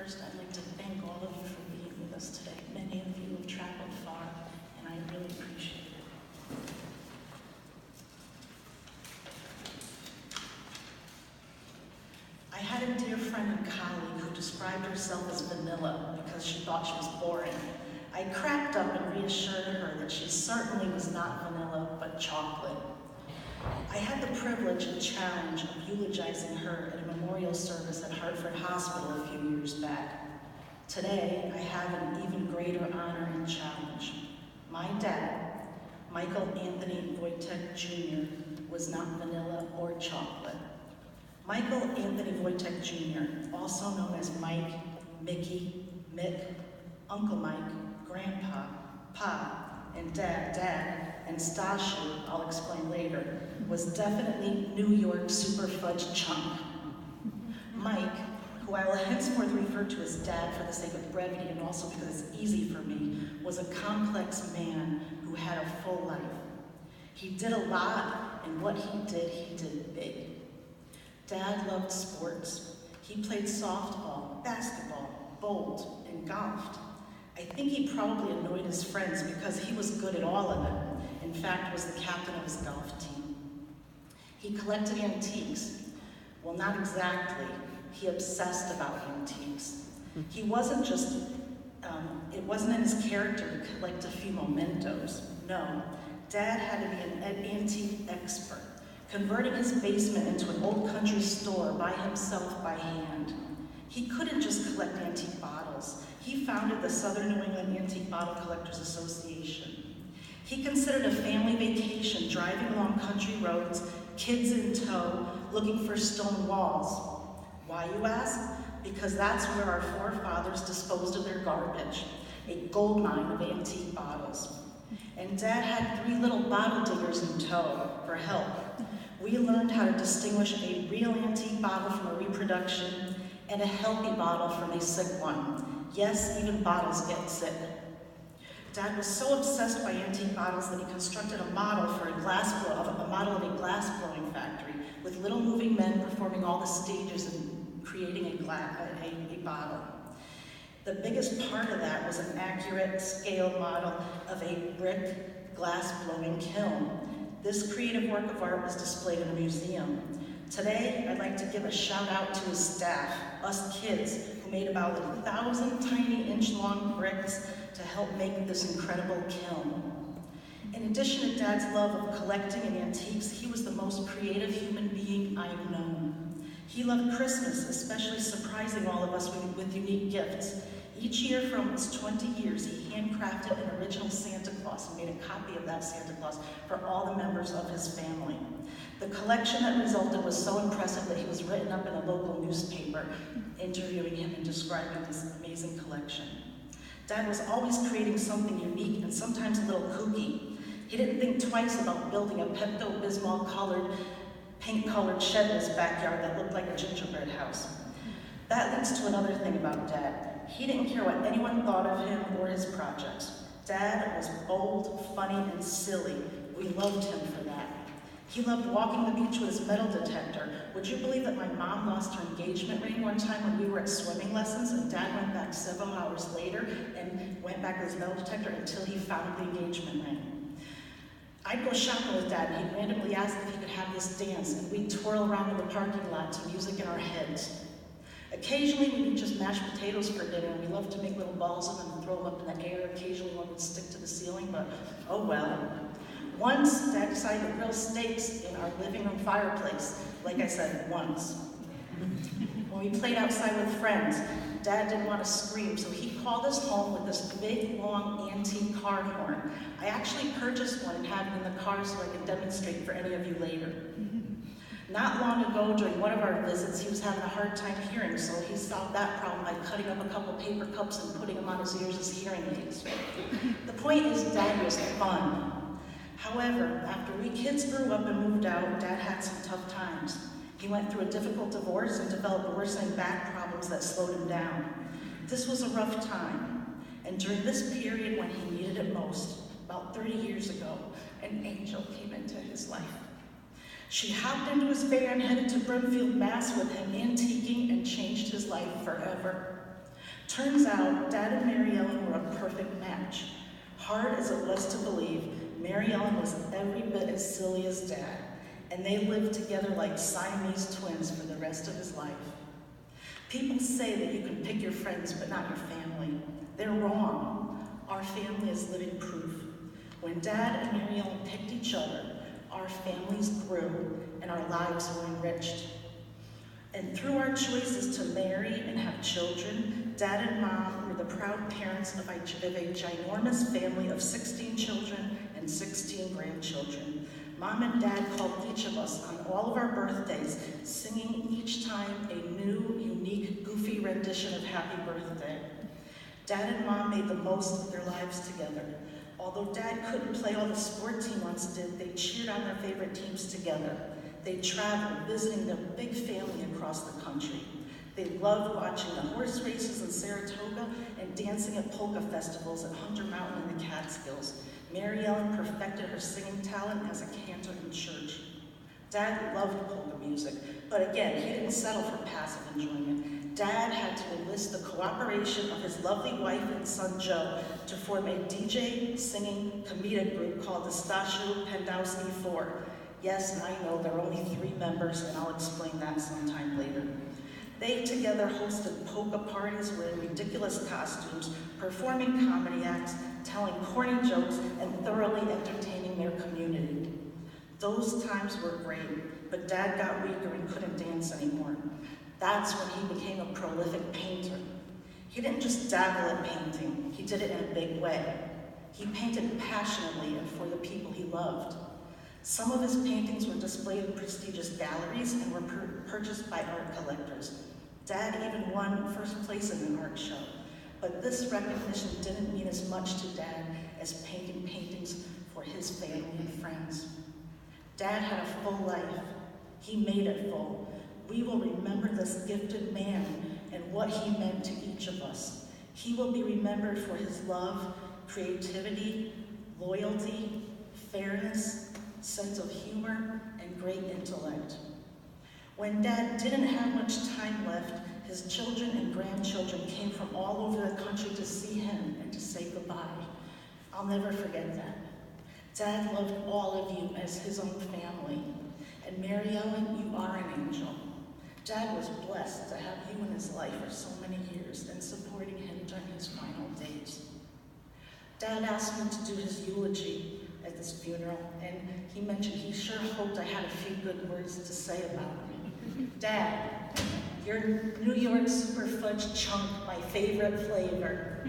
First, I'd like to thank all of you for being with us today. Many of you have traveled far, and I really appreciate it. I had a dear friend and colleague who described herself as vanilla because she thought she was boring. I cracked up and reassured her that she certainly was not vanilla, but chocolate. I had the privilege and challenge of eulogizing her at a memorial service at Hartford Hospital a few years back. Today, I have an even greater honor and challenge. My dad, Michael Anthony Voytek Jr., was not vanilla or chocolate. Michael Anthony Voytek Jr., also known as Mike, Mickey, Mick, Uncle Mike, Grandpa, Pa, and Dad, and Stashu, I'll explain later, was definitely New York super fudge chunk. Mike, who I will henceforth refer to as Dad for the sake of brevity and also because it's easy for me, was a complex man who had a full life. He did a lot, and what he did big. Dad loved sports. He played softball, basketball, bowled, and golfed. I think he probably annoyed his friends because he was good at all of them. In fact, was the captain of his golf team. He collected antiques. Well, not exactly. He obsessed about antiques. He wasn't just, it wasn't in his character to collect a few mementos. No, Dad had to be an antique expert, converting his basement into an old country store by himself by hand. He couldn't just collect antique bottles. He founded the Southern New England Antique Bottle Collectors Association. He considered a family vacation driving along country roads, kids in tow, looking for stone walls. Why, you ask? Because that's where our forefathers disposed of their garbage, a gold mine of antique bottles. And Dad had 3 little bottle diggers in tow for help. We learned how to distinguish a real antique bottle from a reproduction and a healthy bottle from a sick one. Yes, even bottles get sick. Dad was so obsessed by antique bottles that he constructed a model of a glass blowing factory with little moving men performing all the stages in creating a bottle. The biggest part of that was an accurate scale model of a brick glass blowing kiln. This creative work of art was displayed in a museum. Today, I'd like to give a shout out to his staff, us kids, who made about 1,000 tiny inch-long bricks to help make this incredible kiln. In addition to Dad's love of collecting and antiques, he was the most creative human being I've known. He loved Christmas, especially surprising all of us with unique gifts. Each year for almost 20 years, he handcrafted an original Santa Claus and made a copy of that Santa Claus for all the members of his family. The collection that resulted was so impressive that he was written up in a local newspaper, interviewing him and describing this amazing collection. Dad was always creating something unique and sometimes a little kooky. He didn't think twice about building a Pepto-Bismol colored, pink-colored shed in his backyard that looked like a gingerbread house. That leads to another thing about Dad. He didn't care what anyone thought of him or his projects. Dad was bold, funny, and silly. We loved him for that. He loved walking the beach with his metal detector. Would you believe that my mom lost her engagement ring one time when we were at swimming lessons, and Dad went back several hours later and went back with his metal detector until he found the engagement ring? I'd go shopping with Dad, and he'd randomly ask if he could have this dance, and we'd twirl around in the parking lot to music in our heads. Occasionally, we'd eat just mashed potatoes for dinner, and we loved to make little balls of them and throw them up in the air. Occasionally, one would stick to the ceiling, but oh well. Once, Dad decided to grill steaks in our living room fireplace. Like I said, once. When we played outside with friends, Dad didn't want to scream, so he called us home with this big, long, antique car horn. I actually purchased one and have it in the car so I can demonstrate for any of you later. Not long ago, during one of our visits, he was having a hard time hearing, so he solved that problem by cutting up a couple paper cups and putting them on his ears as hearing aids. The point is, Dad was fun. However, after we kids grew up and moved out, Dad had some tough times. He went through a difficult divorce and developed worsening back problems that slowed him down. This was a rough time, and during this period when he needed it most, about 30 years ago, an angel came into his life. She hopped into his van, headed to Brimfield, Mass with him, antiquing, and changed his life forever. Turns out, Dad and Mary Ellen were a perfect match. Hard as it was to believe, Mary Ellen was every bit as silly as Dad, and they lived together like Siamese twins for the rest of his life. People say that you can pick your friends but not your family. They're wrong. Our family is living proof. When Dad and Mary Ellen picked each other, our families grew and our lives were enriched. And through our choices to marry and have children, Dad and Mom were the proud parents of a ginormous family of 16 children and 16 grandchildren. Mom and Dad called each of us on all of our birthdays, singing each time a new, unique, goofy rendition of Happy Birthday. Dad and Mom made the most of their lives together. Although Dad couldn't play all the sport team once did, they cheered on their favorite teams together. They traveled, visiting their big family across the country. They loved watching the horse races in Saratoga and dancing at polka festivals at Hunter Mountain in the Catskills. Mary Ellen perfected her singing talent as a cantor in church. Dad loved polka music, but again, he didn't settle for passive enjoyment. Dad had to enlist the cooperation of his lovely wife and son Joe to form a DJ, singing, comedic group called the Stasio Pendowski 4. Yes, I know there are only 3 members, and I'll explain that sometime later. They together hosted polka parties wearing ridiculous costumes, performing comedy acts, telling corny jokes, and thoroughly entertaining their community. Those times were great, but Dad got weaker and couldn't dance anymore. That's when he became a prolific painter. He didn't just dabble at painting, he did it in a big way. He painted passionately and for the people he loved. Some of his paintings were displayed in prestigious galleries and were purchased by art collectors. Dad even won first place in an art show, but this recognition didn't mean as much to Dad as painting paintings for his family and friends. Dad had a full life. He made it full. We will remember this gifted man and what he meant to each of us. He will be remembered for his love, creativity, loyalty, fairness, sense of humor, and great intellect. When Dad didn't have much time left, his children and grandchildren came from all over the country to see him and to say goodbye. I'll never forget that. Dad loved all of you as his own family. And Mary Ellen, you are an angel. Dad was blessed to have you in his life for so many years and supporting him during his final days. Dad asked me to do his eulogy at this funeral, and he mentioned he sure hoped I had a few good words to say about him. Dad, your New York Super Fudge chunk, my favorite flavor.